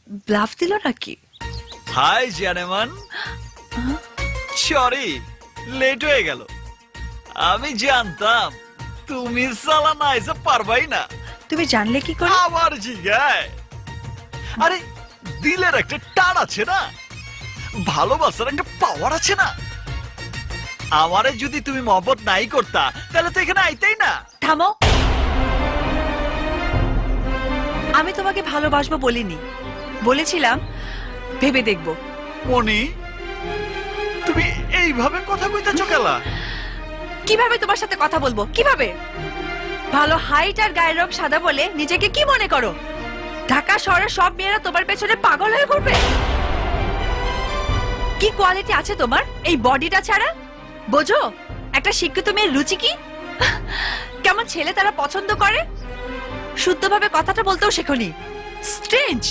Bluff দিল নাকি? High জানেমান, sorry late হয়ে গেল। আমি জানতাম তুমি সালা না এসে পারবাই না। তুমি জানলে কি করে? আবার জিগায়। আরে দিলের একটা টান আছে না, ভালোবাসার একটা পাওয়ার আছে না। আমারে যদি তুমি মহব্বত নাই করতা তাহলে তো এখানে আইতেই না। থামো, আমি তোমাকে ভালোবাসবো বলিনি, বলেছিলাম ভেবে দেখবো। মনি, তুমি এইভাবে কথা কইতাছো কেলা? কিভাবে তোমার সাথে কথা বলবো? কিভাবে? ভালো হাইট আর গায়ের রং সাদা বলে নিজেকে কি মনে করো? ঢাকা শহরের সব মেয়েরা তোমার পেছনে পাগল হয়ে ঘুরবে? কি কোয়ালিটি আছে তোমার এই বডিটা ছাড়া? বোঝো একটা শিক্ষিত মেয়ের রুচি কি, কেমন ছেলে তারা পছন্দ করে? শুদ্ধভাবে কথাটা বলতেও শেখোনি। স্ট্রেঞ্জ।